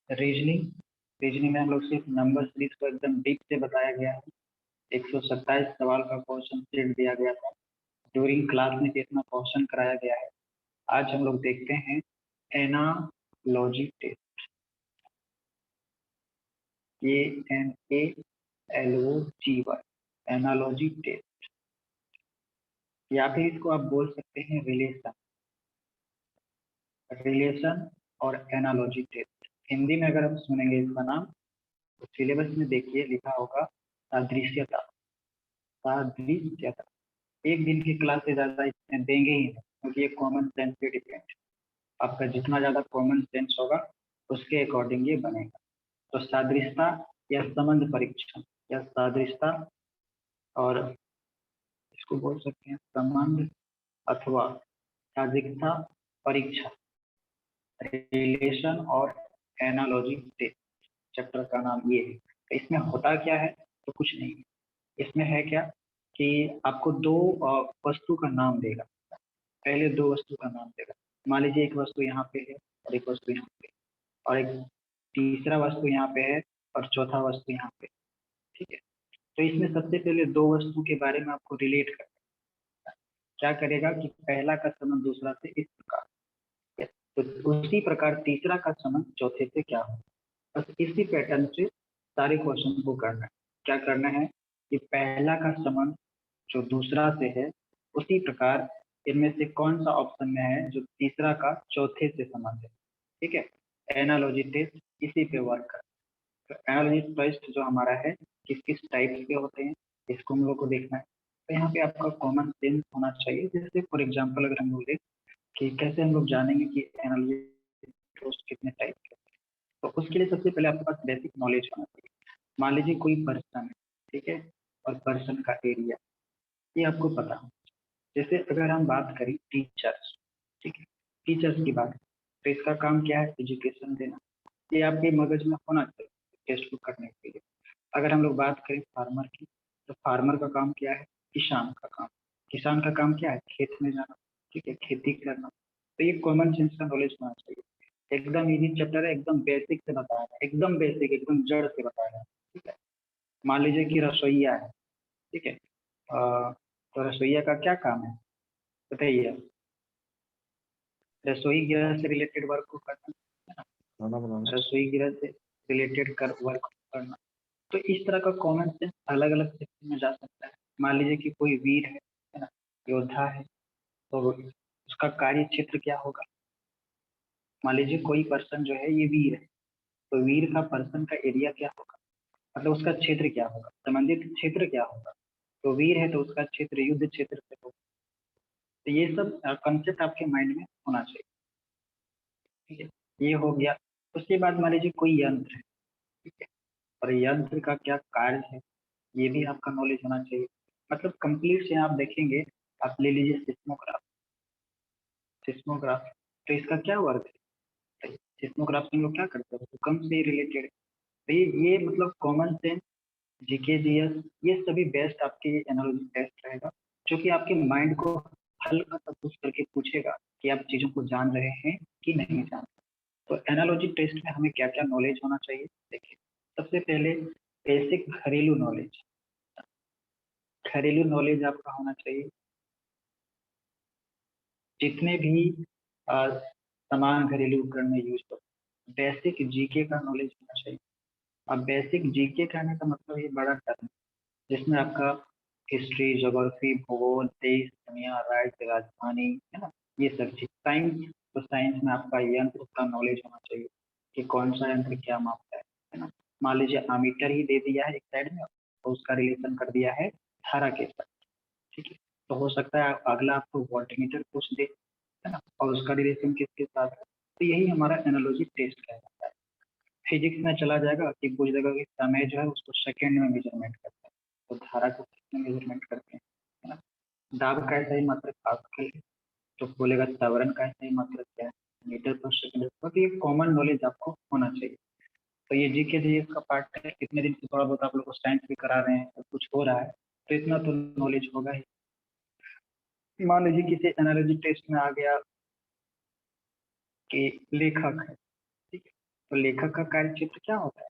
Reasoning reasoning में हम लोग सिर्फ नंबर सीरीज को एकदम डीप से बताया गया है। 127 सवाल का क्वेश्चन सेट दिया गया था। ड्यूरिंग क्लास में कितना क्वेश्चन कराया गया है। आज हम लोग देखते हैं analogy test. ANALOGY analogy test, या फिर इसको आप बोल सकते हैं रिलेशन और एनालॉजी टेस्ट। हिंदी में अगर हम सुनेंगे इसका नाम तो सिलेबस में देखिए लिखा होगा सादृश्यता। सादृश्यता एक दिन की क्लास से ज्यादा इसमें देंगे ही नहीं, क्योंकि ये कॉमन सेंस पे डिपेंड। आपका जितना ज्यादा कॉमन सेंस होगा उसके अकॉर्डिंग ये बनेगा। तो सादृश्यता या संबंध परीक्षण या सादृश्यता, और इसको बोल सकते हैं संबंध अथवा सादृश्यता परीक्षण, रिलेशन और एनालॉजी टेस्ट। चैप्टर का नाम ये है। तो इसमें होता क्या है, तो कुछ नहीं है। इसमें है क्या कि आपको दो वस्तु का नाम देगा। पहले दो वस्तु का नाम देगा। मान लीजिए एक वस्तु यहाँ पे है और एक वस्तु यहाँ पे, और एक तीसरा वस्तु यहाँ पे है और चौथा वस्तु यहाँ पे। ठीक है, तो इसमें सबसे पहले दो वस्तु के बारे में आपको रिलेट करना। क्या करेगा कि पहला का संबंध दूसरा से इस प्रकार, तो उसी प्रकार तीसरा का संबंध चौथे से क्या हो। बस इसी पैटर्न से सारे क्वेश्चन को करना है। क्या करना है कि पहला का संबंध जो दूसरा से है, उसी प्रकार इनमें से कौन सा ऑप्शन में है जो तीसरा का चौथे से संबंध है। ठीक है, एनालॉजी टेस्ट इसी पे वर्क कर। तो एनालॉजी टेस्ट जो हमारा है किस किस टाइप के होते हैं इसको हम लोग को देखना है। तो यहाँ पे आपका कॉमन सेंस होना चाहिए। जैसे फॉर एग्जाम्पल अगर हम बोले कि कैसे हम लोग जानेंगे कि एनालॉजी टेस्ट कितने टाइप के, तो उसके लिए सबसे पहले आपके पास बेसिक नॉलेज होना चाहिए। मान लीजिए कोई पर्सन है, ठीक है, और पर्सन का एरिया ये आपको पता हो। जैसे अगर हम बात करें टीचर्स, ठीक है, टीचर्स की बात, तो इसका काम क्या है, एजुकेशन देना। ये आपके मगज में होना चाहिए टेस्ट को करने के लिए। अगर हम लोग बात करें फार्मर की, तो फार्मर का काम क्या है, किसान का काम। किसान का काम क्या है, खेत में जाना, ठीक है, खेती करना। तो ये कॉमन सेंस का नॉलेज होना चाहिए। एकदम इजी चैप्टर है, एकदम बेसिक से बताया है, एकदम बेसिक, एकदम जड़ से बताया है। ठीक है, मान लीजिए कि रसोईया है, ठीक है, तो रसोईया का क्या काम है बताइए। रसोई गृह से रिलेटेड वर्क को करना, खाना बनाना, रसोई गृह से रिलेटेड कर वर्क करना। तो इस तरह का कॉमन सेंस अलग अलग सेक्शन में जा सकता है। मान लीजिए कि कोई वीर है ना, योद्धा है, तो उसका कार्य क्षेत्र क्या होगा। मान लीजिए कोई पर्सन जो है ये वीर है, तो वीर का पर्सन का एरिया क्या होगा, मतलब उसका क्षेत्र क्या होगा, संबंधित क्षेत्र क्या होगा। तो वीर है तो उसका क्षेत्र युद्ध क्षेत्र से होगा। तो ये सब कंसेप्ट आपके माइंड में होना चाहिए। ठीक है, ये हो गया। उसके बाद मान लीजिए कोई यंत्र है, ठीक है, और यंत्र का क्या कार्य है ये भी आपका नॉलेज होना चाहिए। मतलब कंप्लीट से आप देखेंगे, आप ले लीजिए सिस्मोग्राफ। सिस्मोग्राफ, तो इसका क्या वर्क है, सिस्मोग्राफ से हम लोग क्या करते हैं, भूकंप से रिलेटेड। तो ये मतलब कॉमन सेंस, जीके जीएस, ये सभी बेस्ट आपके एनालॉजी टेस्ट रहेगा, जो कि आपके माइंड को हल्का सा पुश करके पूछेगा कि आप चीजों को जान रहे हैं कि नहीं जान रहे। तो एनालॉजी टेस्ट में हमें क्या क्या नॉलेज होना चाहिए, देखिए सबसे पहले बेसिक घरेलू नॉलेज। घरेलू नॉलेज आपका होना चाहिए, जितने भी सामान घरेलू उपकरण में यूज हो। बेसिक जीके का नॉलेज होना चाहिए। अब बेसिक जीके कहने का मतलब ये बड़ा टर्म है, जिसमें आपका हिस्ट्री, ज्योग्राफी, भूगोल, देश, दुनिया, राज्य, राजधानी, है ना, ये सब चीज। साइंस, तो साइंस में आपका यंत्र का नॉलेज होना चाहिए कि कौन सा यंत्र क्या मापता है ना। मान लीजिए अमीटर ही दे दिया है एक साइड में, तो उसका रिलेशन कर दिया है धारा के साथ। ठीक है, तो हो सकता है अगला आपको वोल्टमीटर पूछ दे, है ना, और उसका रिलेशन किसके साथ है। तो यही हमारा एनालॉजी टेस्ट कहलाता है। फिजिक्स में चला जाएगा कि पूछ देगा कि समय जो है उसको सेकेंड में मेजरमेंट करते हैं, तो धारा को किसमें मेजरमेंट करते हैं, है ना। दाब का सही मात्रक पास्कल है, तो बोलेगा त्वरण का सही मात्रक क्या है, मीटर पर सेकंड। तो ये कॉमन नॉलेज आपको होना चाहिए। तो ये जीके जी का पार्ट है। इतने दिन से थोड़ा बहुत आप लोग को साइंस भी करा रहे हैं, सब कुछ हो रहा है, तो इतना तो नॉलेज होगा ही। मान लीजिए किसी एनालॉजी टेस्ट में आ गया कि लेखक है, ठीक है, तो लेखक का कार्य क्षेत्र क्या होता है?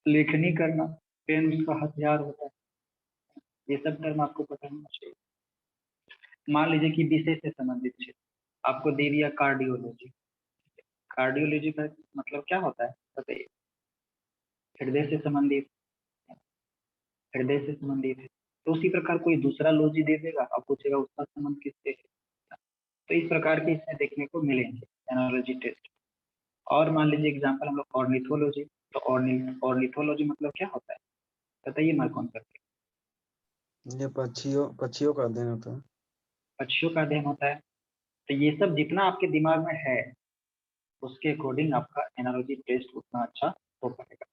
लेखनी करना, पेन उसका हथियार होता है। ये सब टर्म आपको पता होना चाहिए। मान लीजिए कि विषय से संबंधित क्षेत्र आपको दे दिया कार्डियोलॉजी। कार्डियोलॉजी का मतलब क्या होता है बताइए? हृदय से संबंधित, हृदय से संबंधित है। तो उसी प्रकार कोई दूसरा लॉजी दे देगा, आप पूछेगा उसका संबंध किससे है। तो इस प्रकार के इसमें देखने को मिलेंगे एनालॉजी टेस्ट। और मान लीजिए एग्जाम्पल हम लोग ऑर्निथोलॉजी। तो ऑर्निथोलॉजी मतलब क्या होता है बताइए मार्कॉन करके? ये पक्षियों पक्षियों का अध्ययन होता है। पक्षियों का अध्ययन होता है। तो ये सब जितना आपके दिमाग में है उसके अकॉर्डिंग आपका एनालॉजी टेस्ट उतना अच्छा हो पाएगा।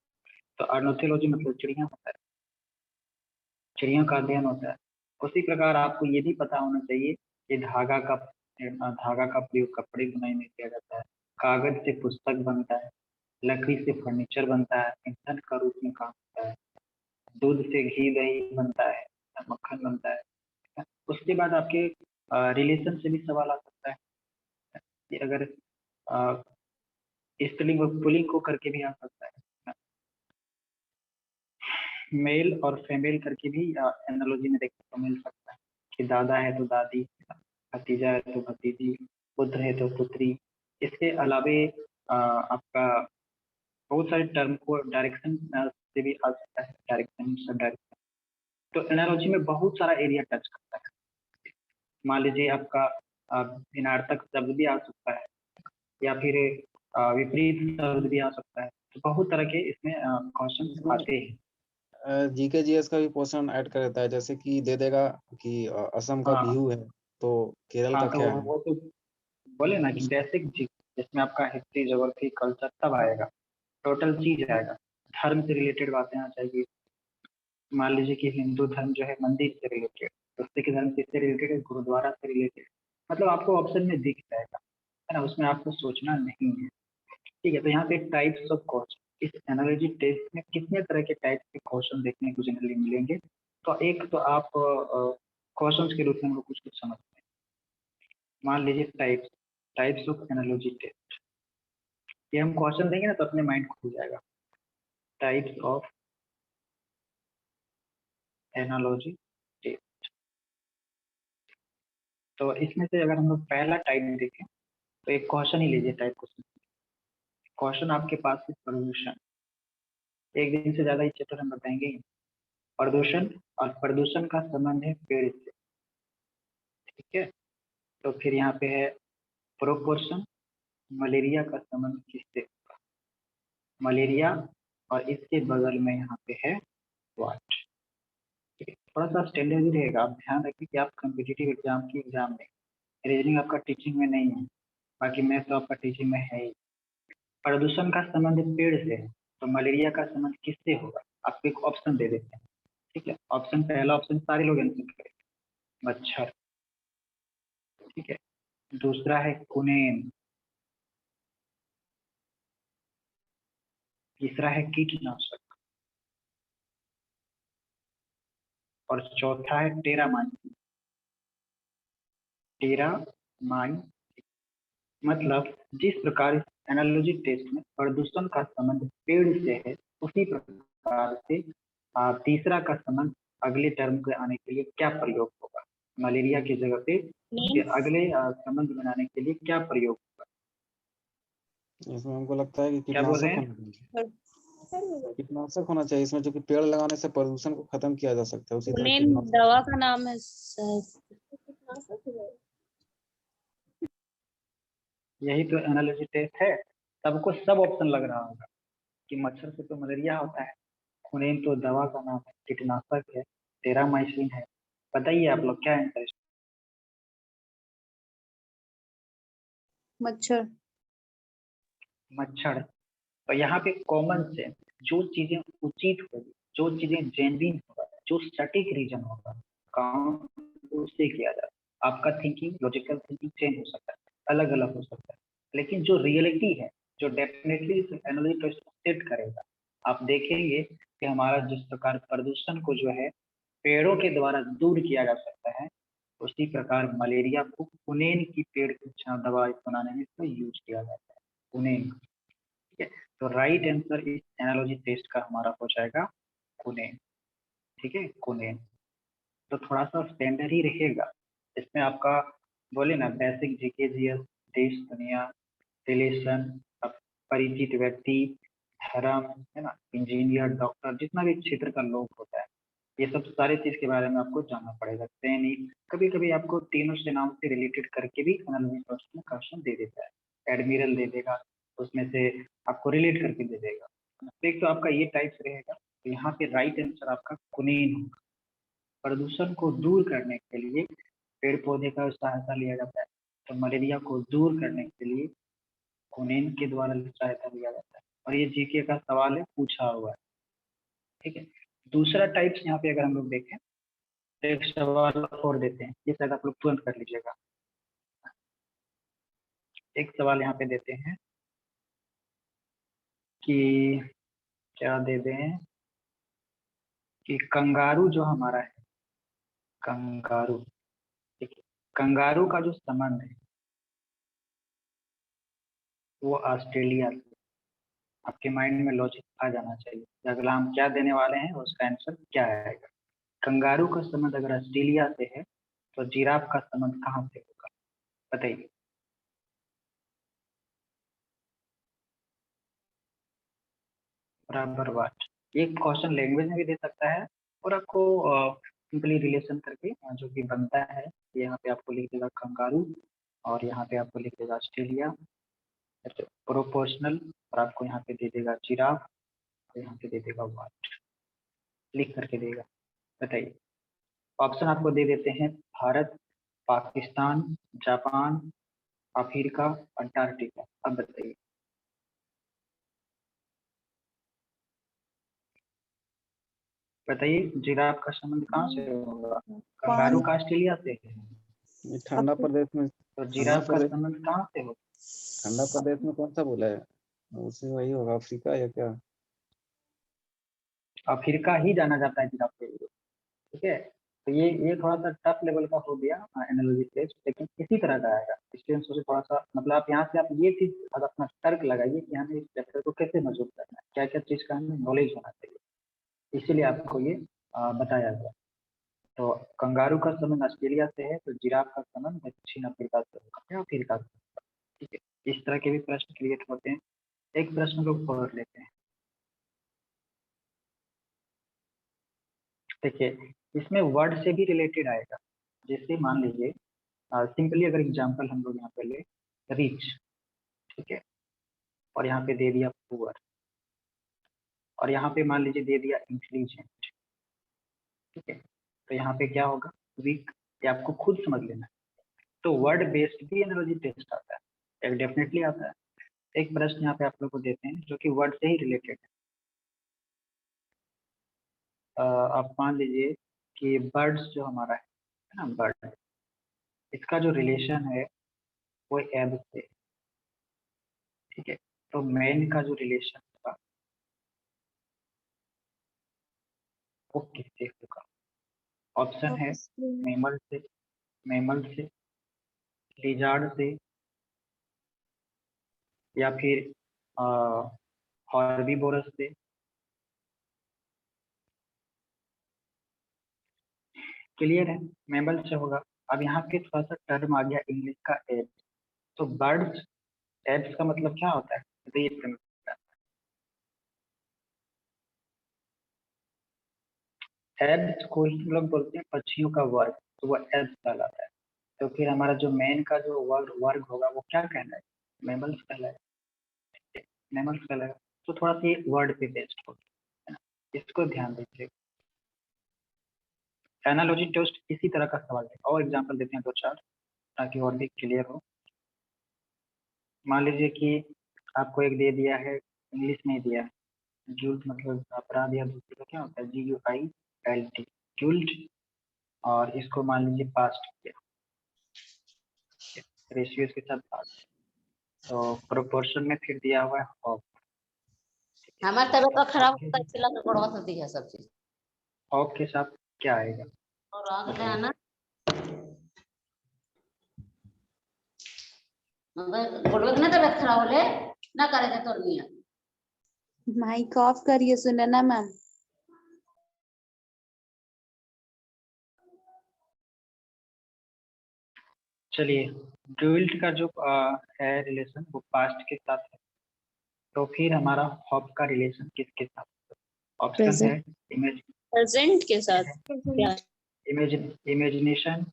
तो ऑर्निथोलॉजी मतलब चिड़िया होता है, चिड़िया का अध्ययन होता है। उसी प्रकार आपको ये भी पता होना चाहिए कि धागा का प्रयोग कपड़े बुनाई में किया जाता है, कागज से पुस्तक बनता है, लकड़ी से फर्नीचर बनता है, ईंधन का रूप में काम होता है, दूध से घी दही बनता है, मक्खन बनता है। उसके बाद आपके रिलेशन से भी सवाल आ सकता है कि अगर स्त्रीलिंग और पुल्लिंग को करके भी आ सकता है। मेल और फीमेल करके भी एनालॉजी में देखने को मिल सकता है कि दादा है तो दादी, भतीजा है तो भतीजी, पुत्र है तो पुत्री। इसके अलावे आपका बहुत सारे टर्म को डायरेक्शन से भी आ सकता है, डायरेक्शन सब डायरेक्शन। तो एनालॉजी में बहुत सारा एरिया टच करता है। मान लीजिए आपका भिन्नार्थक शब्द भी आ सकता है या फिर विपरीत शब्द भी आ सकता है। तो बहुत तरह के इसमें क्वेश्चन आते हैं। जीके जीएस का भी पोर्शन ऐड कर देता है, जैसे कि दे देगा कि असम का हाँ बिहू है तो केरल हाँ, का तो क्या है। वो तो बोले ना कि बेसिक चीज जिसमें आपका हिस्ट्री ज्योग्राफी कल्चर सब आएगा, टोटल चीज आएगा। धर्म से रिलेटेड बातें आ जाएगी। मान लीजिए कि हिंदू धर्म जो है मंदिर से रिलेटेड, तो सिख धर्म किससे रिलेटेड है? गुरुद्वारा से रिलेटेड। मतलब आपको ऑप्शन में दिख जाएगा, है ना, उसमें आपको सोचना नहीं है। ठीक है, तो यहाँ पे टाइप्स ऑफ क्वेश्चन, इस एनालॉजी टेस्ट में कितने तरह के टाइप के क्वेश्चन देखने को जनरली मिलेंगे। तो एक तो आप क्वेश्चन के रूप में हमको कुछ कुछ समझते हैं। मान लीजिए types, types of analogy test. ये हम क्वेश्चन देंगे ना तो अपने माइंड खुल जाएगा। Types of analogy test. तो इसमें से अगर हम लोग पहला टाइप देखें तो एक क्वेश्चन ही लीजिए टाइप क्वेश्चन। क्वेश्चन आपके पास है प्रदूषण। एक दिन से ज्यादा इस चैप्टर हम बताएंगे ही। प्रदूषण, और प्रदूषण का संबंध है पेड़ से। ठीक है, तो फिर यहाँ पे है प्रोपोर्शन, मलेरिया का संबंध किससे? मलेरिया, और इसके बगल में यहाँ पे है वाट। थोड़ा सा स्टैंडर्ड भी रहेगा, आप ध्यान रखिए कि आप कम्पिटिटिव एग्जाम की एग्जाम में, रीजनिंग आपका टीचिंग में नहीं है, बाकी मैथ तो आपका टीचिंग में है ही। प्रदूषण का संबंध पेड़ से है, तो मलेरिया का संबंध किससे होगा? आपको एक ऑप्शन दे देते हैं। ठीक है, ऑप्शन पहला ऑप्शन सारे लोग आंसर करेंगे, मच्छर। ठीक है, दूसरा है कुनेन, तीसरा है कीटनाशक, और चौथा है टेरामाइसिन। टेरामाइसिन मतलब जिस प्रकार एनालॉजी टेस्ट में प्रदूषण का संबंध पेड़ से है, उसी प्रकार से तीसरा का संबंध अगले टर्म के आने के लिए क्या प्रयोग होगा? मलेरिया की जगह पे उसके अगले संबंध बनाने के लिए क्या प्रयोग होगा? इसमें हमको लगता है कि क्या बोल रहे कीटनाशक हैं? होना चाहिए। कीटनाशक होना चाहिए इसमें, जो कि पेड़ लगाने से प्रदूषण को खत्म किया जा सकता है, उसी तरह कीटनाशक दवा का नाम है यही तो एनालॉजी टेस्ट है। सबको सब ऑप्शन लग रहा होगा कि मच्छर से तो मलेरिया होता है, खुनेन तो दवा का नाम है, कीटनाशक है, टेरामाइसिन है। बताइए आप लोग क्या आंसर है? मच्छर। मच्छर। तो यहाँ पे कॉमन सेंस, जो चीजें उचित होगी, जो चीजें जेन्युइन होगा, जो सटीक रीजन होगा, काउंट उससे किया जाता है। आपका थिंकिंग, लॉजिकल थिंकिंग चेंज हो सकता है, अलग अलग हो सकता है, लेकिन जो रियलिटी है, जो डेफिनेटली एनालॉजी टेस्ट सेट करेगा। आप देखेंगे कि हमारा जिस प्रकार प्रदूषण को जो है पेड़ों के द्वारा दूर किया जा सकता है, उसी प्रकार मलेरिया को कुनेन की पेड़ की दवा बनाने में इसका यूज किया जाता है। कुनेन तो राइट आंसर इस एनालॉजी टेस्ट का हमारा हो जाएगा कुनेन। ठीक है, कुनेन। तो थोड़ा सा स्टैंडर्ड ही रहेगा इसमें आपका, बोले ना बेसिक जीके जीएस, देश दुनिया, रिलेशन, परिचित व्यक्ति, धर्म, है ना, इंजीनियर, डॉक्टर, जितना भी क्षेत्र का लोग होता है, ये सब सारी चीज के बारे में आपको जानना पड़ेगा। सैनिक, कभी कभी आपको तीनों सेनाओं से रिलेटेड करके भी एनालॉजी टेस्ट में क्वेश्चन दे देता है। एडमिरल दे देगा, उसमें से आपको रिलेट करके दे देगा। तो एक तो आपका ये टाइप्स रहेगा। तो यहाँ पे राइट आंसर आपका कुनेन होगा। प्रदूषण को दूर करने के लिए पेड़ पौधे का सहायता लिया जाता है। तो मलेरिया को दूर करने के लिए कुनेन के द्वारा सहायता लिया जाता है। और ये जीके का सवाल है, पूछा हुआ है। ठीक है, दूसरा टाइप्स यहाँ पे अगर हम लोग देखें तो एक सवाल और देते हैं, ये शायद आप लोग तुरंत कर लीजिएगा। एक सवाल यहाँ पे देते हैं कि क्या दे दें कि कंगारू जो हमारा है, कंगारू, ठीक है, कंगारू का जो संबंध है वो ऑस्ट्रेलिया से। आपके माइंड में लॉजिक आ जाना चाहिए। अगला हम क्या देने वाले हैं उसका आंसर क्या आएगा। कंगारू का संबंध अगर ऑस्ट्रेलिया से है तो जिराफ का संबंध कहाँ से होगा, बताइए। बराबर बात। ये क्वेश्चन लैंग्वेज में भी दे सकता है और आपको सिंपली रिलेशन करके जो कि बनता है, यहाँ पे आपको लिख देगा कंगारू और यहाँ पे आपको लिख देगा ऑस्ट्रेलिया, प्रोपोर्शनल, और आपको यहाँ पे दे देगा जिराफ और यहाँ पे दे देगा वाट, लिख करके देगा। बताइए, ऑप्शन आपको दे देते हैं Bharat, Pakistan, Japan, Africa, Antarctica. अब बताइए। बताइए जिराफ का संबंध कहाँ से होगा, कंगारू का ऑस्ट्रेलिया से है, ये ठंडा प्रदेश में, तो ठंडा जिराफ का प्रदेश, संबंध कहाँ से होगा। ठंडा प्रदेश में कौन सा बोला है, उसी वही होगा, अफ्रीका या क्या? अफ्रीका ही जाना जाता है जिराफ के लिए। ठीक है, तो ये थोड़ा सा टफ लेवल का हो गया एनालॉजी टेस्ट, लेकिन इसी तरह का आएगा। इसलिए सोचे थोड़ा सा, मतलब आप यहाँ से आप ये चीज अगर अपना तर्क लगाइए कि हमें इस चैप्टर को कैसे मजबूत करना है, क्या क्या चीज का हमें नॉलेज होना चाहिए, इसीलिए आपको ये बताया गया। तो कंगारू का संबंध ऑस्ट्रेलिया से है, तो जिराफ का संबंध दक्षिण अफ्रीका से होगा या अफ्रीका से। ठीक है, इस तरह के भी प्रश्न क्रिएट होते हैं। एक प्रश्न को और लेते हैं। देखिए, इसमें वर्ड से भी रिलेटेड आएगा। जैसे मान लीजिए सिंपली अगर एग्जांपल हम लोग यहाँ पे ले, रिच, ठीक है, और यहाँ पे दे दिया पुअर, और यहाँ पे मान लीजिए दे दिया इंटेलिजेंट। ठीक है, तो यहाँ पे क्या होगा, वीक, ये आपको खुद समझ लेना है। तो वर्ड बेस्ड भी एनालॉजी टेस्ट आता है, एक डेफिनेटली आता है। एक प्रश्न यहाँ पे आप लोग को देते हैं जो कि वर्ड से ही रिलेटेड है। आप मान लीजिए कि बर्ड्स जो हमारा है ना, बर्ड, इसका जो रिलेशन है वो एब से। ठीक है, तो मैन का जो रिलेशन होगा वो किससे होगा। ऑप्शन है मेमल से, मेमल से, लिजार्ड से, या फिर हॉर्बीवोरस से। क्लियर है, मेमल से होगा। अब यहाँ पे थोड़ा सा टर्म आ गया इंग्लिश का एब्स। तो बर्ड्स, एब्स का मतलब क्या होता है, तो ये एब्स को ही हम लोग बोलते हैं पक्षियों का वर्ग, तो वो एब्स कहलाता है। तो फिर हमारा जो मैन का जो वर्ग वर्ग होगा वो क्या कहना है, मेमल्स कहलाएगा, मेमल्स कहलाएगा। तो थोड़ा सा ये वर्ड पे बेस्ड होगा, है ना, इसको ध्यान दीजिए। एनालॉजी टेस्ट इसी तरह का सवाल है, और एग्जांपल देते हैं दो चार ताकि और भी क्लियर हो। मान लीजिए कि आपको एक दे दिया है, इंग्लिश में दिया है, गिल्ट मतलब अपराध या दूसरे का क्या होता है, GUILT, गिल्ट, और इसको मान लीजिए पास्ट किया, रेशियो के साथ पास्ट, तो प्रोपोर्शन में फिर दिया हुआ है ऑफ। हमारी तबीयत खराब होता है, चिल्ला के गोड़वा होती है सब चीज। ऑफ के साथ क्या आएगा, और आगे है ना, मगर गोड़वे के ना तबीयत खराब होले ना करे तो नहीं है। माइक ऑफ करिए सुनैना मैम। चलिए, ड्यूल्ट का जो है रिलेशन वो पास्ट के साथ है, तो फिर हमारा हॉप का रिलेशन किसके साथ? ऑप्शन है प्रेजेंट के साथ क्या? इमेजिनेशन,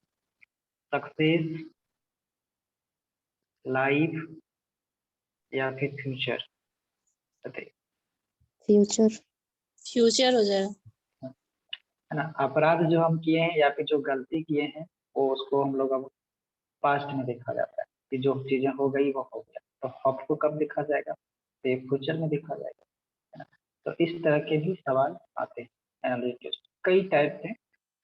सक्सेस, लाइफ या फिर फ्यूचर। बताइए। फ्यूचर। फ्यूचर हो जाएगा। है ना, अपराध जो हम किए हैं या फिर जो गलती किए हैं वो उसको हम लोग अब पास्ट में देखा जाता है कि जो चीजें हो गई वो हो गया, तो हॉप को कब देखा जाएगा? तो ये फ्यूचर में देखा जाएगा, है ना। तो इस तरह के भी सवाल आते हैं एनालिसिस टेस्ट। कई टाइप हैं।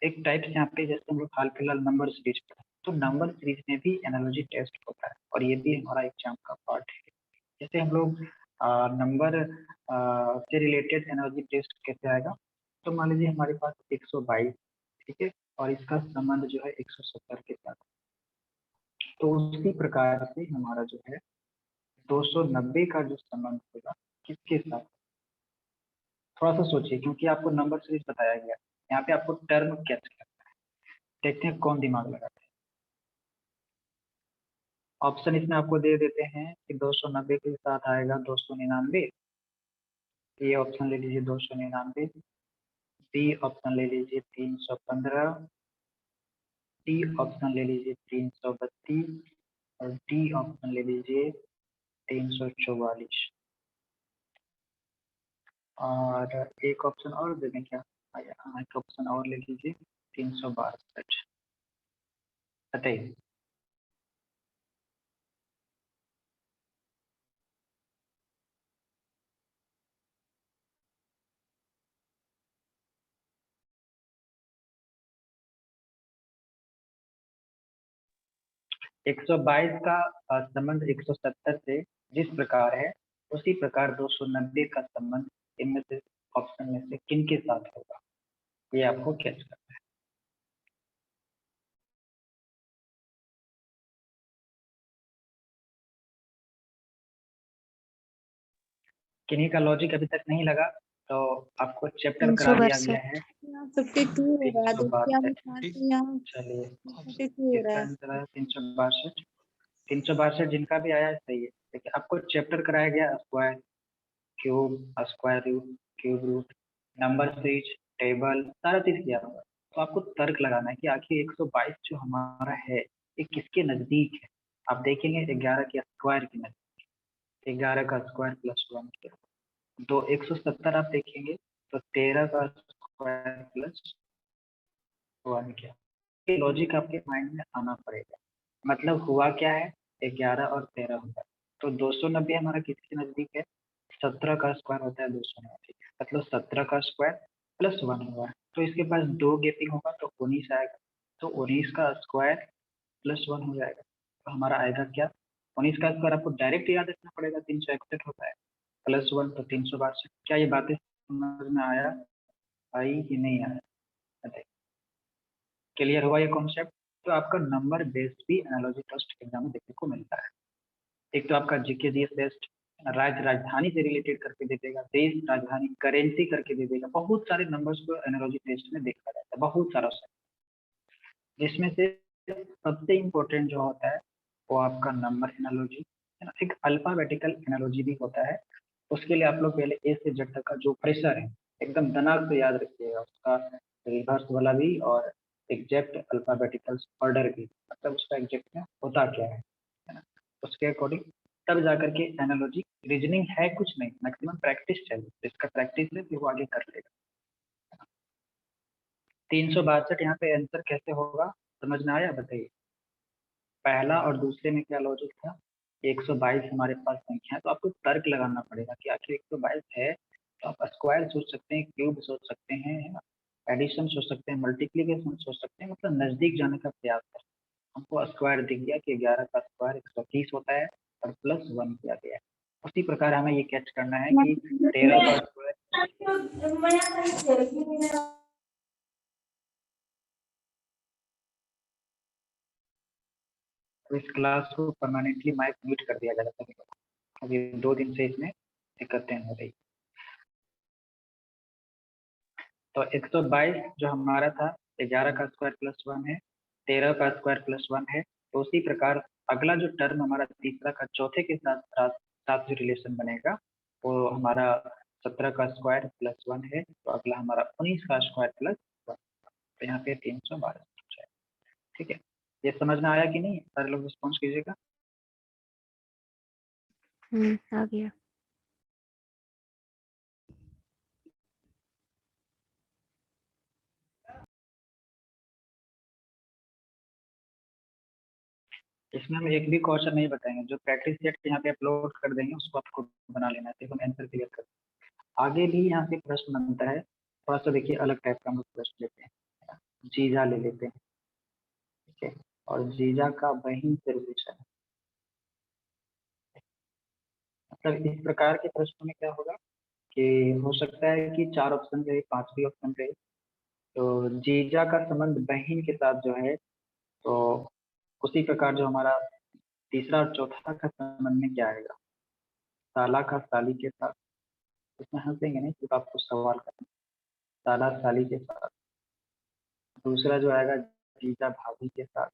एक टाइप यहाँ पे जैसे हम लोग हाल फिलहाल नंबर सीरीज पर, तो नंबर सीरीज में भी एनालॉजी टेस्ट होता है और ये भी हमारा एग्जाम का पार्ट है। जैसे हम लोग नंबर से रिलेटेड एनालॉजी टेस्ट कैसे आएगा, तो मान लीजिए हमारे पास 122, ठीक है, और इसका संबंध जो है 170 के साथ, तो उसी प्रकार से हमारा जो है 290 का जो संबंध होगा किसके साथ? थोड़ा सा सोचिए, क्योंकि आपको नंबर सीरीज बताया गया, यहाँ पे आपको टर्म कैच करना है। देखते हैं कौन दिमाग लगाते हैं। ऑप्शन इसमें आपको दे देते हैं कि 290 के साथ आएगा 299, ये ऑप्शन ले लीजिए 299, बी ऑप्शन ले लीजिए 315, सी ऑप्शन ले लीजिए 332 और डी ऑप्शन ले लीजिए 344। और एक ऑप्शन और दे दें क्या? हाँ, एक ऑप्शन और ले लीजिए 362। बताइए। एक 122 का संबंध 170 से जिस प्रकार है, उसी प्रकार 290 का संबंध इनमें से ऑप्शन में से किन के साथ होगा, ये आपको कैच करना है। किन्हीं का लॉजिक अभी तक नहीं लगा तो आपको चैप्टर करा दिया गया है 52 हो रहा है, देखिए हम 362। यहाँ चलिए, 52 हो रहा है। 362 362 जिनका भी आया है सही है। देखिए, आपको चैप्टर कराया गया square, cube, square root, cube root, number series, table, सारा चीज किया होगा। तो आपको तर्क लगाना है कि आखिर 122 जो हमारा है ये किसके नजदीक है। आप देखेंगे 11 के स्क्वायर के नजदीक, 11 का स्क्वायर प्लस 1 के, दो 170 आप देखेंगे तो 13 का स्क्वायर प्लस 1 क्या, ये लॉजिक आपके माइंड में आना पड़ेगा। मतलब हुआ क्या है, 11 और 13 हुआ, तो 290 हमारा किसके नजदीक है? 17 का स्क्वायर होता है 290, मतलब 17 का स्क्वायर प्लस 1 हुआ है, तो इसके पास 2 गैपिंग होगा तो 19 आएगा, तो 19 का स्क्वायर प्लस 1 हो जाएगा, तो हमारा आएगा क्या? 19 का स्क्वायर आपको डायरेक्ट याद रखना पड़ेगा, 361 होता है, प्लस 1 तो 362। क्या ये बातें समझ में आया, आई कि नहीं आया? बताइए। क्लियर हुआ ये कॉन्सेप्ट? तो आपका नंबर बेस्ड भी एनालॉजी टेस्ट एग्जाम में देखने को मिलता है। एक तो आपका जीके जीएस टेस्ट राज्य राजधानी से रिलेटेड करके दे देगा, देश राजधानी करेंसी करके दे देगा, बहुत सारे नंबर्स को एनालॉजी टेस्ट में देखा जाता है, बहुत सारा, जिसमें से सबसे इम्पोर्टेंट जो होता है वो आपका नंबर एनालॉजी है ना। एक अल्फाबेटिकल एनालॉजी भी होता है, उसके लिए आप लोग पहले ए से जेड तक का जो प्रेशर है एकदम दिमाग से याद रखिएगा, उसका रिवर्स वाला भी और एग्जैक्ट अल्फाबेटिकल ऑर्डर भी, मतलब उसका एग्जैक्ट में होता क्या है ना, उसके अकॉर्डिंग तब जाकर के एनालॉजी। रीजनिंग है कुछ नहीं, मैक्सिमम प्रैक्टिस चाहिए, जिसका प्रैक्टिस है फिर वो आगे कर लेगा। 362 यहाँ पे आंसर कैसे होगा समझ में आया? बताइए। पहला और दूसरे में क्या लॉजिक था? 122 हमारे पास संख्या है, तो आपको तर्क लगाना पड़ेगा कि आखिर 122 है, तो आप स्क्वायर सोच सकते हैं, क्यूब सोच सकते हैं, है ना, एडिशन सोच सकते हैं, मल्टीप्लीकेशन सोच सकते हैं, मतलब नजदीक जाने का प्रयास करें। हमको स्क्वायर दिख गया कि 11 का स्क्वायर 130 होता है और प्लस 1 किया गया है। उसी प्रकार हमें ये कैच करना है कि 13 का स्क्वायर, तो इस क्लास को परमानेंटली माइक म्यूट कर दिया जाता है, अभी 2 दिन से इसमें दिक्कतें हो रही। तो 122 जो हमारा था 11 का स्क्वायर प्लस 1 है, 13 का स्क्वायर प्लस 1 है। तो उसी प्रकार अगला जो टर्म हमारा तीसरा का चौथे के साथ साथ जो रिलेशन बनेगा वो हमारा 17 का स्क्वायर प्लस 1 है। तो अगला हमारा 19 का स्क्वायर प्लस 1। तो यहाँ पे 312। ठीक है, ये समझ में आया कि नहीं? सारे लोग रिस्पॉन्स कीजिएगा। आ गया। इसमें हम एक भी क्वेश्चन नहीं बताएंगे, जो प्रैक्टिस सेट यहाँ पे अपलोड कर देंगे उसको आपको बना लेना है, सिर्फ हम आंसर क्लियर कर। आगे भी यहाँ से प्रश्न बनता है, थोड़ा सा देखिए अलग टाइप का हम लोग प्रश्न लेते हैं। जीजा ले लेते हैं, ठीक है, और जीजा का बहिन से रिलेशन है। मतलब इस प्रकार के प्रश्नों में क्या होगा कि हो सकता है कि 4 ऑप्शन रहे, 5 भी ऑप्शन रहे। तो जीजा का संबंध बहन के साथ जो है, तो उसी प्रकार जो हमारा तीसरा और चौथा का संबंध में क्या आएगा, साला का साली के साथ। इसमें हंसेंगे नहीं, सिर्फ आपको सवाल करना। साला साली के साथ। दूसरा जो आएगा जीजा भाभी के साथ।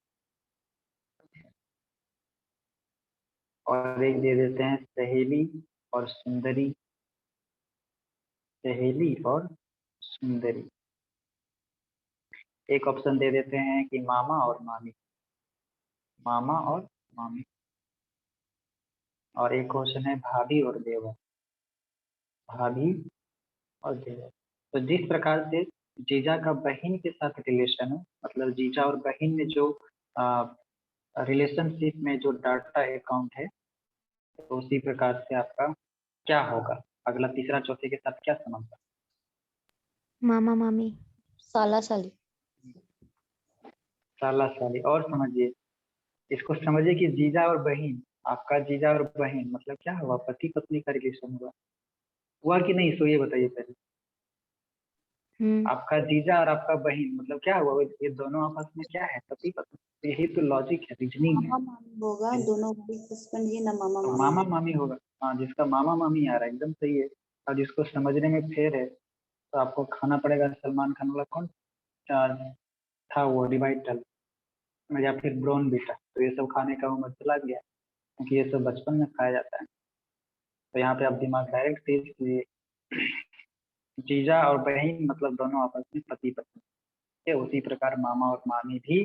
और एक दे देते हैं सहेली और सुंदरी। सहेली और सुंदरी। एक ऑप्शन दे देते हैं कि मामा और मामी। मामा और मामी। और एक क्वेश्चन है भाभी और देवर। भाभी और देवर। तो जिस प्रकार से जीजा का बहन के साथ रिलेशन है, मतलब जीजा और बहन में जो रिलेशनशिप में जो डाटा अकाउंट है, तो उसी प्रकार से आपका क्या होगा, अगला तीसरा चौथे के साथ क्या संबंध है? मामा मामी। साला साली। साला साली। और समझिए, इसको समझिए कि जीजा और बहन, आपका जीजा और बहन मतलब क्या हुआ, पति पत्नी का रिलेशन हुआ कि नहीं? सो ये बताइए पहले। आपका जीजा और आपका बहन मतलब क्या हुआ, ये दोनों आपस में क्या है, पति पत्नी। तो यही तो लॉजिक है, रीजनिंग है। मामा मामी होगा, दोनों भाई हस्बैंड ही ना मामा तो मामी। मामा मामी होगा। हाँ, जिसका मामा मामी आ रहा है एकदम सही है। और जिसको समझने में फेर है, तो आपको खाना पड़ेगा सलमान खान वाला कौन था वो, रिवाइटल या फिर ब्राउन बीटा। तो ये सब खाने का उम्र चला गया, क्योंकि ये सब बचपन में खाया जाता है। तो यहाँ पे आप दिमाग डायरेक्ट तेज कीजिए। जीजा और बहन मतलब दोनों आपस में पति पत्नी है। उसी प्रकार मामा और मामी भी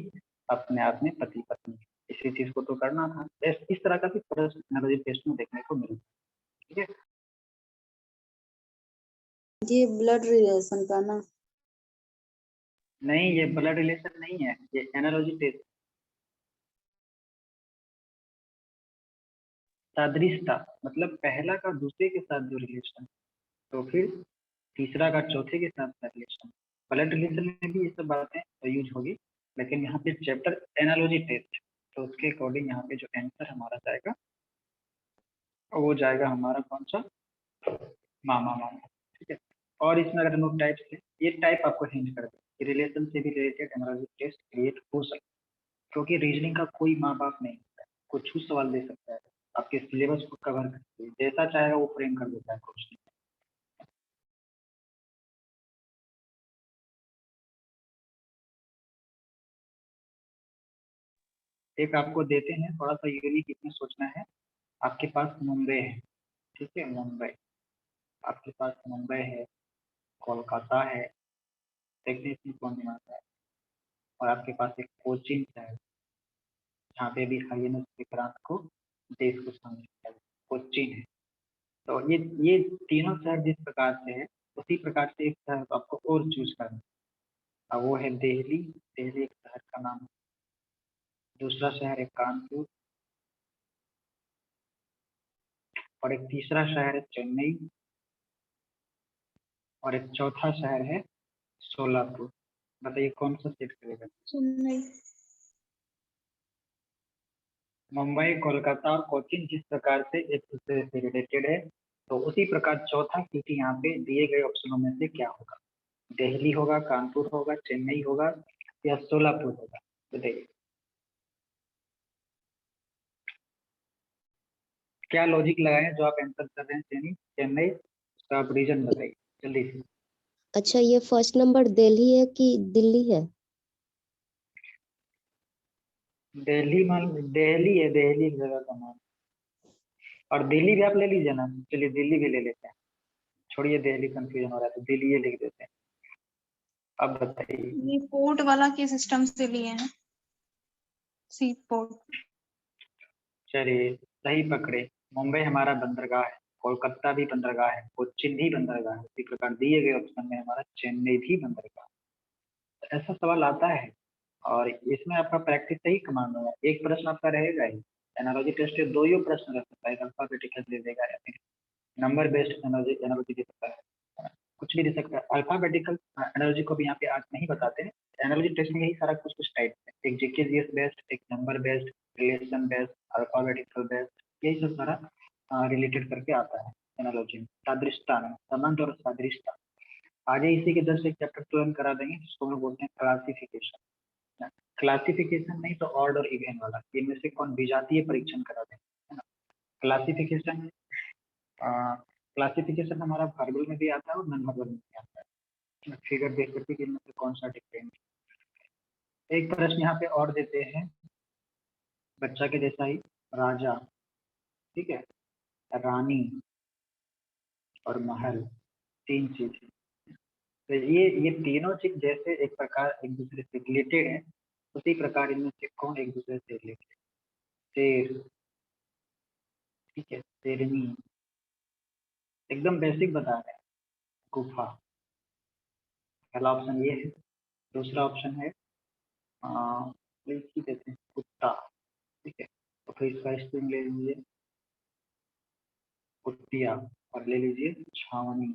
अपने आप में पति पत्नी है। इसी चीज को तो करना था। इस तरह का भी प्रश्न एनालॉजी टेस्ट में देखने को मिलता है। ठीक है, ये ब्लड रिलेशन का ना? नहीं ये ब्लड रिलेशन नहीं है, ये एनालॉजी टेस्ट। सादृश्यता मतलब पहला का दूसरे के साथ जो रिलेशन, तो फिर तीसरा का चौथे के साथ का रिलेशन। ब्लड रिलेशन में भी ये सब बातें यूज होगी, लेकिन यहाँ पे चैप्टर एनालॉजी टेस्ट, तो उसके अकॉर्डिंग यहाँ पे जो आंसर हमारा जाएगा वो जाएगा हमारा कौन सा, मामा मामा। ठीक है, और इसमें अगर हम लोग टाइप से, ये टाइप आपको हिंट कर दे, रिलेशन से भी रिलेटेड एनालॉजी टेस्ट क्रिएट हो सकता है, क्योंकि रीजनिंग का कोई माँ बाप नहीं होता है, कुछ भी सवाल दे सकता है, आपके सिलेबस को कवर करते हुए जैसा चाहेगा वो फ्रेम कर देता है क्वेश्चन। एक आपको देते हैं थोड़ा सा यूनिक, इसमें सोचना है। आपके पास मुंबई है, ठीक है, मुंबई, आपके पास मुंबई है, कोलकाता है, देखने इसमें कौन दिमाग है, और आपके पास एक कोचिन है, जहाँ पे भी हाइएनस विक्रांत को देश को समझता है, कोचिन है। तो ये तीनों शहर जिस प्रकार से है, उसी प्रकार से एक शहर आपको और चूज करना है। अब वो है दिल्ली, दिल्ली एक शहर का नाम है। दूसरा शहर है कानपुर, और एक तीसरा शहर है चेन्नई, और एक चौथा शहर है सोलापुर। बताइए कौन सा सेट करेगा? चेन्नई। मुंबई, कोलकाता और कोचीन जिस प्रकार से एक दूसरे से रिलेटेड है, तो उसी प्रकार चौथा सिटी यहाँ पे दिए गए ऑप्शनों में से क्या होगा? दिल्ली होगा, कानपुर होगा, चेन्नई होगा या सोलापुर होगा? बताइए क्या लॉजिक लगाएं जो आप आंसर कर रहे हैं। चेन्नई, चेन्नई, उसका आप रीजन बताइए जल्दी से। अच्छा, ये फर्स्ट नंबर दिल्ली है कि दिल्ली है? दिल्ली मान, दिल्ली है, दिल्ली जगह का नाम। और दिल्ली भी आप ले लीजिए ना, चलिए दिल्ली भी ले लेते हैं, छोड़िए दिल्ली कंफ्यूजन हो रहा है तो दिल्ली ये लिख देते हैं। अब बताइए। ये पोर्ट वाला के सिस्टम से लिए हैं, सी पोर्ट। चलिए सही पकड़े, मुंबई हमारा बंदरगाह है, कोलकाता भी बंदरगाह है, कोच्चिन भी बंदरगाह है, इसी प्रकार दिए गए ऑप्शन में हमारा चेन्नई भी बंदरगाह है। तो ऐसा सवाल आता है और इसमें आपका प्रैक्टिस सही कमांड होगा। एक प्रश्न आपका रहेगा ही, एनालॉजी टेस्ट के 2 ही प्रश्न रह सकता है, अल्फाबेटिकल दे देगा या फिर नंबर बेस्ड एनालॉजी दे सकता है, कुछ भी दे सकता है। अल्फाबेटिकल एनालॉजी को भी यहाँ पे आज नहीं बताते हैं। एनालॉजी टेस्ट में यही सारा कुछ कुछ टाइप है, एक जीके जीएस बेस्ड, एक number based, relation based, alphabetical based, यही सब सारा रिलेटेड करके आता है एनालॉजी में। सादृश्यता में संबंध और सादृश्यता आगे इसी के जस्ट एक चैप्टर तुरंत करा देंगे, जिसको हम लोग बोलते हैं क्लासिफिकेशन। क्लासिफिकेशन नहीं तो ऑड और इवन वाला, इनमें से कौन विजातीय परीक्षण करा देंगे, है ना। क्लासिफिकेशन, क्लासिफिकेशन हमारा वर्बल में भी आता है और नॉन वर्बल में भी आता है, फिगर देख करके कि इनमें से कौन सा डिफरेंट। एक प्रश्न यहाँ पे और देते हैं बच्चा के जैसा ही, राजा, ठीक है, रानी और महल, 3 चीज। तो ये तीनों चीज जैसे एक प्रकार एक दूसरे से रिलेटेड है, उसी प्रकार इनमें से कौन एक दूसरे से रिलेटेड। शेर, ठीक है, शेरनी, एकदम बेसिक बता रहे हैं। गुफा, पहला ऑप्शन ये है। दूसरा ऑप्शन है देते हैं कुत्ता, ठीक है, तो फिर इसका स्पेलिंग ले लीजिए कुतिया, और ले लीजिए छावनी।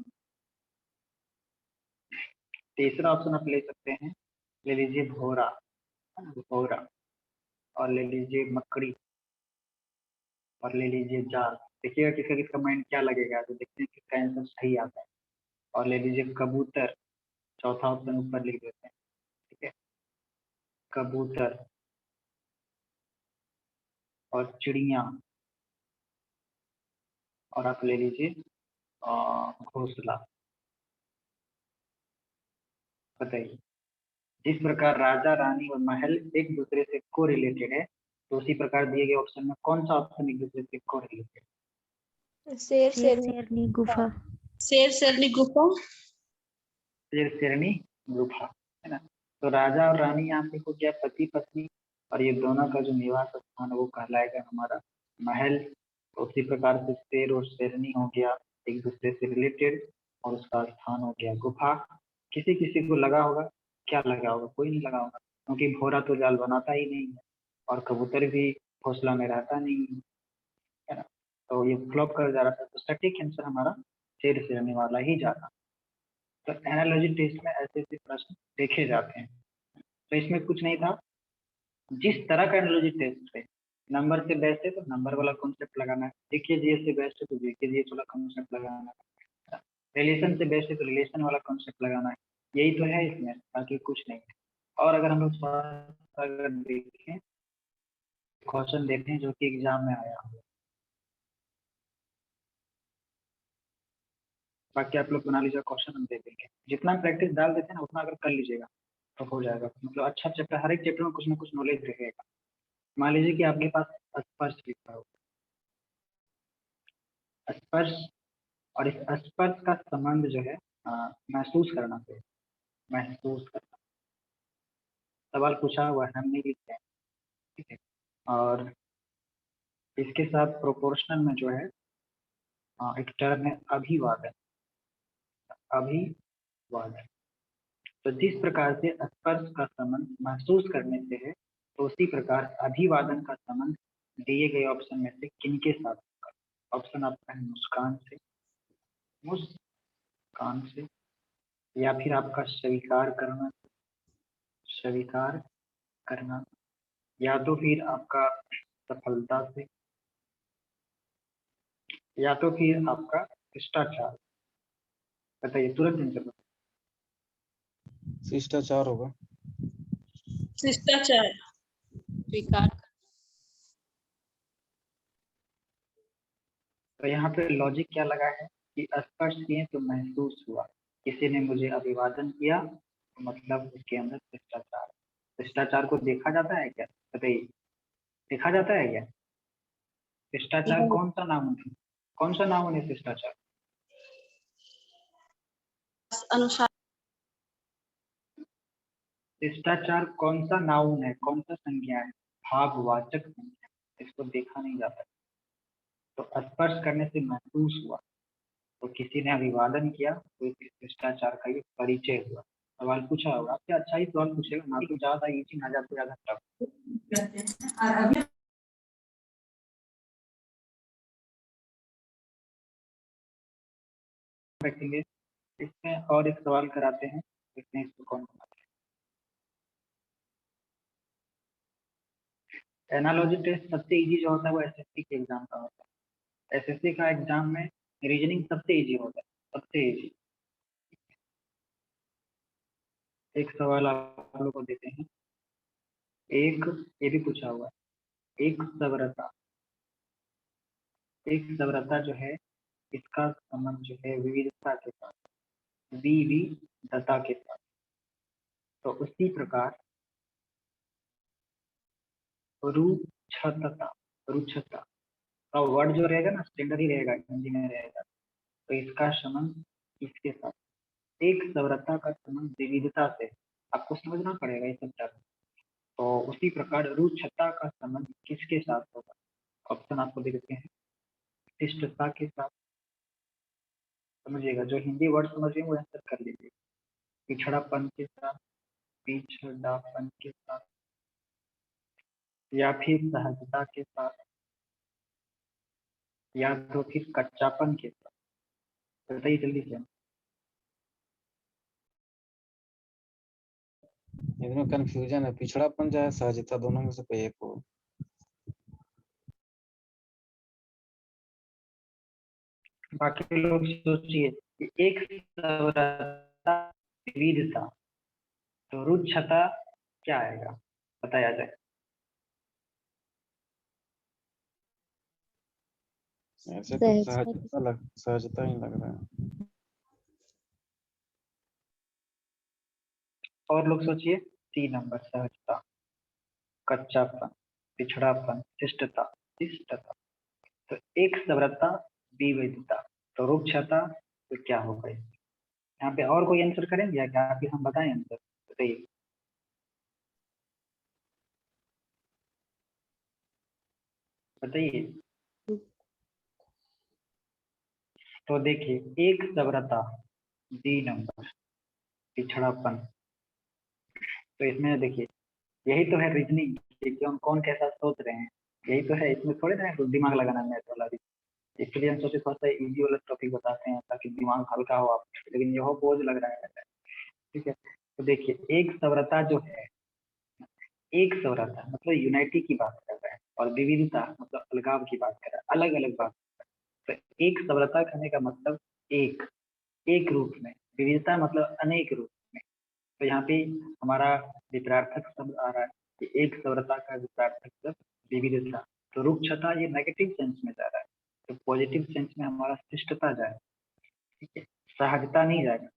तीसरा ऑप्शन आप ले सकते हैं, ले लीजिए भोरा, भोरा, और ले लीजिए मकड़ी, और ले लीजिए जाल। देखिएगा किसका किसका माइंड क्या लगेगा, तो देखते हैं किसका आंसर सही आता है। और ले लीजिए कबूतर, चौथा ऑप्शन ऊपर लिख देते हैं, ठीक है, कबूतर और चिड़िया, और आप ले लीजिए घोंसला। बताइए, जिस प्रकार राजा रानी और महल एक दूसरे से को रिलेटेड है, तो उसी प्रकार दिए गए ऑप्शन में कौन सा ऑप्शन एक दूसरे से को रिलेटेड है। शेर शेर शेरनी शेरनी गुफा। शेर शेरनी गुफा। शेर शेरनी गुफा, है ना। तो राजा और रानी यहाँ पे को क्या, पति पत्नी, और ये दोनों का जो निवास स्थान है वो कहलाएगा हमारा महल। तो उसी प्रकार से शेर और शेरनी हो गया एक दूसरे से रिलेटेड, और उसका स्थान हो गया गुफा। किसी किसी को लगा होगा, क्या लगा होगा, कोई नहीं लगा होगा, क्योंकि भोरा तो जाल बनाता ही नहीं है, और कबूतर भी घोंसला में रहता नहीं है ना। तो ये फ्लॉप कर जा रहा था, तो सटीक आंसर हमारा शेर शेरनी वाला ही जा रहा। तो एनालॉजी टेस्ट में ऐसे ऐसे प्रश्न देखे जाते हैं। तो इसमें कुछ नहीं था, जिस तरह का एनालॉजी टेस्ट है, नंबर से बेस्ट है तो नंबर वाला कॉन्सेप्ट लगाना है, जीके जीएस से बेस्ट है तो जीके जीएस वाला कॉन्सेप्ट लगाना है, रिलेशन से बेस्ट है तो रिलेशन वाला कॉन्सेप्ट लगाना है। यही तो है इसमें, बाकी कुछ नहीं है। और अगर हम लोग थोड़ा सा अगर देखें, क्वेश्चन देखें जो कि एग्जाम में आया हो, बाकी आप लोग बना लीजिए, क्वेश्चन हम दे देंगे। जितना प्रैक्टिस डाल देते हैं ना उतना अगर कर लीजिएगा तो हो जाएगा। मतलब अच्छा चैप्टर, हर एक चैप्टर में कुछ ना कुछ नॉलेज रहेगा। मान लीजिए कि आपके पास स्पर्श लिखा हो, स्पर्श, और इस स्पर्श का संबंध जो है महसूस करना से, महसूस करना, सवाल पूछा हुआ है, हम नहीं लिखते हैं, ठीक है। और इसके साथ प्रोपोर्शनल में जो है एक टर्म है अभिवादन, अभिवादन। तो जिस प्रकार से स्पर्श का संबंध महसूस करने से है, तो उसी प्रकार अभिवादन का संबंध दिए गए ऑप्शन में से किनके साथ होगा। ऑप्शन आपका है मुस्कान से, मुस्कान से, या फिर आपका स्वीकार करना, स्वीकार करना, या तो फिर आपका सफलता से, या तो फिर आपका शिष्टाचार। बताइए तुरंत आंसर बताइए। शिष्टाचार होगा। शिष्टाचार। स्वीकार। तो यहाँ पे लॉजिक क्या लगा है कि स्पर्श किए तो महसूस हुआ, किसी ने मुझे अभिवादन किया, तो मतलब उसके अंदर शिष्टाचार। शिष्टाचार को देखा जाता है क्या? बताइए, देखा जाता है क्या? शिष्टाचार नहीं। कौन सा नाम है? कौन सा नाम है शिष्टाचार? अनुसार शिष्टाचार कौन सा नाउन है, कौन सा संज्ञा है? भाववाचक संज्ञा है। इसको देखा नहीं जाता, तो स्पर्श करने से महसूस हुआ, तो किसी ने अभिवादन किया, तो इस शिष्टाचार का ये परिचय हुआ। सवाल पूछा होगा आपसे, अच्छा ही सवाल पूछेगा ना, तो ज्यादा इजी ना ज्यादा ज्यादा टफ। रखेंगे इसमें, और एक सवाल कराते हैं, देखते हैं इसको कौन बनाते हैं। एनालॉजी टेस्ट सबसे इजी जो होता है वो एसएससी के एग्जाम का होता है। एसएससी का एग्जाम में रीजनिंग सबसे इजी होता है, सबसे इजी। एक सवाल आप लोगों को देते हैं, एक ये भी पूछा हुआ है, एक सवरता, एक सवरता जो है इसका संबंध जो है विविधता के साथ, विविधता के साथ। तो उसी प्रकार रुक्षता, रुक्षता का वर्ड जो रहेगा ना स्टैंडर्ड ही रहेगा, हिंदी में रहेगा, तो इसका संबंध इसके साथ। एक सवरता का संबंध विविधता से, आपको समझना पड़ेगा ये सब टर्म। तो उसी प्रकार रुक्षता का संबंध किसके साथ होगा? ऑप्शन आपको दे देते हैं, शिष्टता के साथ। समझिएगा, जो हिंदी वर्ड समझिए वो आंसर कर लीजिए। पिछड़ापन के साथ, पिछड़ापन के साथ, या फिर सहजता के साथ, या तो फिर कच्चापन के साथ। बताइए जल्दी से। इसमें कंफ्यूजन है, पिछड़ापन चाहे सहजता, दोनों में से कोई एक हो। बाकी लोग सोचिए कि एक सवरता विविधता, तो रुक्षता क्या आएगा, बताया जाए। ऐसे तो सहजता सहजता ही लग रहा है। और लोग सोचिए, 3 नंबर सहजता, कच्चापन, पिछड़ापन, शिष्टता, शिष्टता। तो एक सवरता विविधता, तो रुक्षता, तो क्या होगा यहाँ पे? और कोई आंसर करेंगे या क्या, फिर हम बताएं आंसर? बताइए। बताइए। तो देखिए, एक सवरता, 2 नंबर, पिछड़ापन। तो इसमें देखिए, यही तो है रीजनिंग कि हम कौन कैसा सोच रहे हैं, यही तो है। इसमें थोड़े ना है दिमाग लगाना मैथ वाला भी। इसलिए हम सोचे थोड़ा सा इजी वाला टॉपिक बताते हैं ताकि दिमाग हल्का हो आप, लेकिन यह बोझ लग रहा है। ठीक है, तो देखिए, एक सवरता जो है, एक सवरता मतलब यूनाइटी की बात कर रहा है, और विविधता मतलब अलगाव की बात कर रहा है, अलग अलग बात कर रहा है। तो एक सवरता करने का मतलब एक, एक रूप में, विविधता मतलब अनेक रूप में। तो यहाँ पे हमारा विपरार्थक शब्द आ रहा है कि एक सवरता का विपरार्थक शब्द विविधता। तो रुक्षता ये नेगेटिव सेंस में जा रहा है, तो पॉजिटिव सेंस में हमारा शिष्टता जाए। ठीक है, सहजता नहीं जाएगा।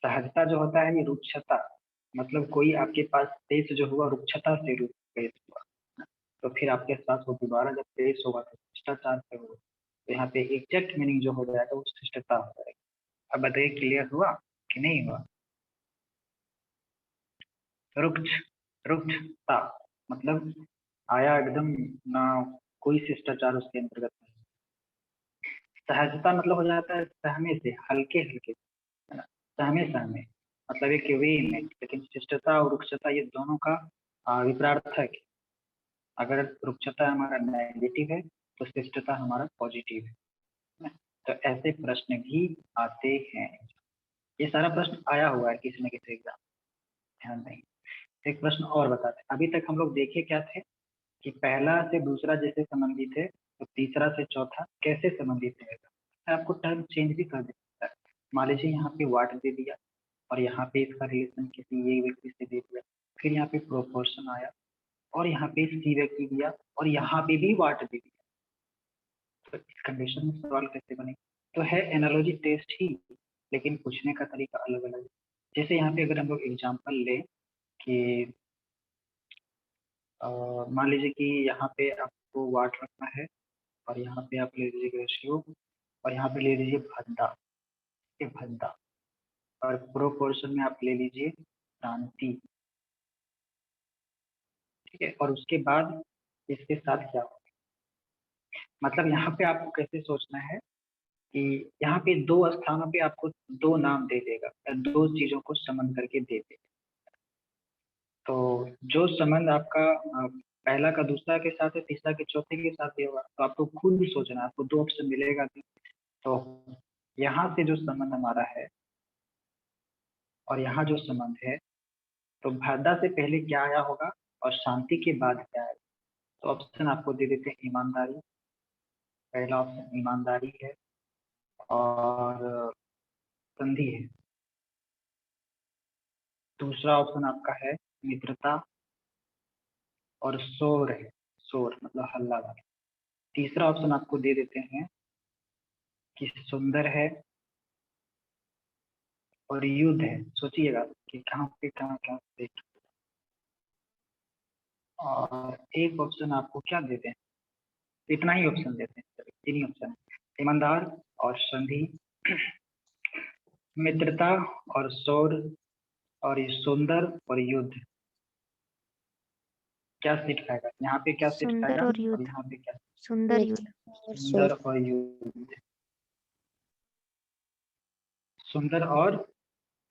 सहजता जो होता है ये रुक्षता, मतलब कोई आपके पास पेश जो हुआ रुक्षता से रूप पेश हुआ, तो फिर आपके साथ वो दोबारा जब पेश होगा तो शिष्टाचार से होगा। तो यहाँ पे एग्जैक्ट मीनिंग जो हो जाएगा वो शिष्टता हो जाएगा। अब बताइए, क्लियर हुआ कि नहीं हुआ? रुक्ष, रुक्षता मतलब आया एकदम ना, कोई शिष्टाचार उसके अंतर्गत नहीं। सहजता मतलब हो जाता है सहमे से, हल्के हल्के, है ना, सहमे सहमे, मतलब एक वे में। लेकिन शिष्टता और रुक्षता ये दोनों का विपरार्थक है। अगर रुक्षता हमारा नेगेटिव है तो शिष्टता हमारा पॉजिटिव है ना? तो ऐसे प्रश्न भी आते हैं। ये सारा प्रश्न आया हुआ है किसी न किसी एग्जाम, ध्यान देंगे। एक प्रश्न और बताते हैं, अभी तक हम लोग देखे क्या थे कि पहला से दूसरा जैसे संबंधित है, तो तीसरा से चौथा कैसे संबंधित रहेगा। आपको टर्म चेंज भी कर देता है। मान लीजिए यहाँ पे वाट दे दिया, और यहाँ पे इसका रिलेशन किसी एक व्यक्ति से दे दिया, फिर यहाँ पे प्रोपोर्शन आया, और यहाँ पे सी व्यक्ति दिया, और यहाँ पे भी वाट दे दिया। तो इस कंडीशन में सवाल कैसे बने? तो है एनालॉजी टेस्ट ही लेकिन पूछने का तरीका अलग अलग है। जैसे यहाँ पे अगर हम लोग एग्जाम्पल लें कि मान लीजिए कि यहाँ पे आपको वाट रखना है और यहाँ पे आप ले लीजिए रेशियो और यहाँ पे ले लीजिए भद्दा, ये भद्दा, और प्रोपोर्शन में आप ले लीजिए शांति, ठीक है। और उसके बाद इसके साथ क्या होगा, मतलब यहाँ पे आपको कैसे सोचना है कि यहाँ पे दो स्थानों पे आपको दो नाम दे देगा या दो चीजों को संबंध करके दे देगा। तो जो संबंध आपका पहला का दूसरा के साथ है, तीसरा के चौथे के साथ ही होगा, तो आपको खुद भी सोचना है, आपको दो ऑप्शन मिलेगा भी। तो यहाँ से जो संबंध हमारा है और यहाँ जो संबंध है, तो भद्दा से पहले क्या आया होगा और शांति के बाद क्या आएगा। तो ऑप्शन आपको दे देते हैं ईमानदारी, पहला ऑप्शन ईमानदारी है और संधि है। दूसरा ऑप्शन आपका है मित्रता और शोर है, शोर मतलब हल्ला वाला। तीसरा ऑप्शन आपको दे देते हैं कि सुंदर है और युद्ध है। सोचिएगा कि कहाँ पे कहाँ क्या देख। और एक ऑप्शन आपको क्या देते हैं, इतना ही ऑप्शन देते हैं, तीन ही ऑप्शन है, ईमानदार और संधि, मित्रता और शोर, और ये सुंदर और युद्ध। क्या सीट खाएगा यहाँ पे, क्या सीट सुंदर खाएगा और और युद्ध, यहाँ पे क्या, सुंदर युद्ध। और सुंदर शोर। और युद्ध, सुंदर और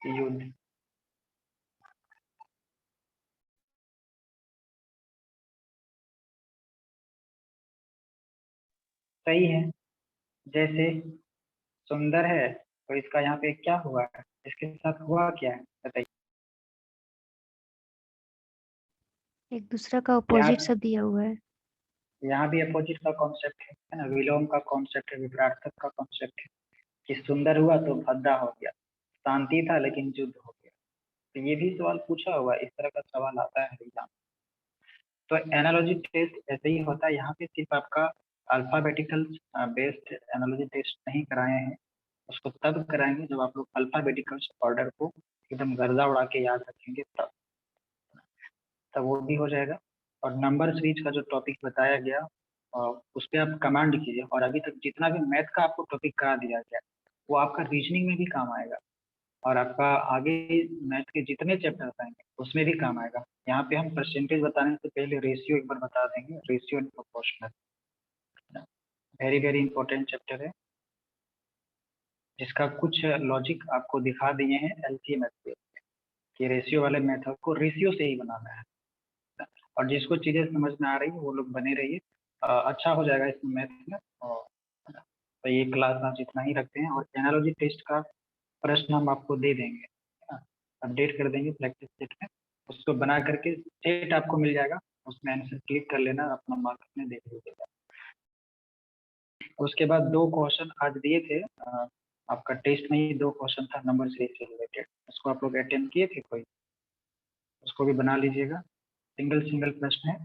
युद्ध। सही है। जैसे सुंदर है तो इसका यहाँ पे क्या हुआ है, इसके साथ हुआ क्या है बताइए। एक दूसरा का अपोजिट सब दिया हुआ है। यहाँ भी अपोजिट का कॉन्सेप्ट है ना, विलोम का कॉन्सेप्ट है, विपरीतार्थक का कॉन्सेप्ट है कि सुंदर हुआ तो भद्दा हो गया, शांति था लेकिन युद्ध हो गया। तो ये भी सवाल पूछा हुआ, इस तरह का सवाल आता है एग्जाम। तो एनालॉजी टेस्ट ऐसे ही होता है। यहाँ पे सिर्फ आपका अल्फाबेटिकल बेस्ड एनालॉजी टेस्ट नहीं कराए हैं, उसको तब कराएंगे जब आप लोग अल्फाबेटिकल ऑर्डर को एकदम गर्दा उड़ा के याद रखेंगे, तब वो भी हो जाएगा। और नंबर सीरीज का जो टॉपिक बताया गया उस पर आप कमांड कीजिए, और अभी तक जितना भी मैथ का आपको टॉपिक करा दिया गया वो आपका रीजनिंग में भी काम आएगा, और आपका आगे मैथ के जितने चैप्टर आएंगे उसमें भी काम आएगा। यहाँ पे हम परसेंटेज बताने से पहले रेशियो एक बार बता देंगे, ratio and proportional very very important chapter है, जिसका कुछ लॉजिक आपको दिखा दिए हैं एलसीएम मेथड कि रेशियो वाले मेथड को रेशियो से ही बनाना है। और जिसको चीजें समझ में आ रही है वो लोग बने रहिए, अच्छा हो जाएगा इसमें मैथ में। और तो ये क्लास आज इतना ही रखते हैं, और एनालॉजी टेस्ट का प्रश्न हम आपको दे देंगे, है ना, अपडेट कर देंगे प्रैक्टिस सेट में, उसको बना करके सेट आपको मिल जाएगा, उसमें आंसर क्लिक कर लेना, अपना मार्क अपने देख लीजिएगा। उसके बाद दो क्वेश्चन आज दिए थे, आपका टेस्ट में ही दो क्वेश्चन था नंबर सीरीज से रिलेटेड, उसको आप लोग अटेम्प्ट किए थे कोई, उसको भी बना लीजिएगा। सिंगल सिंगल प्रश्न है,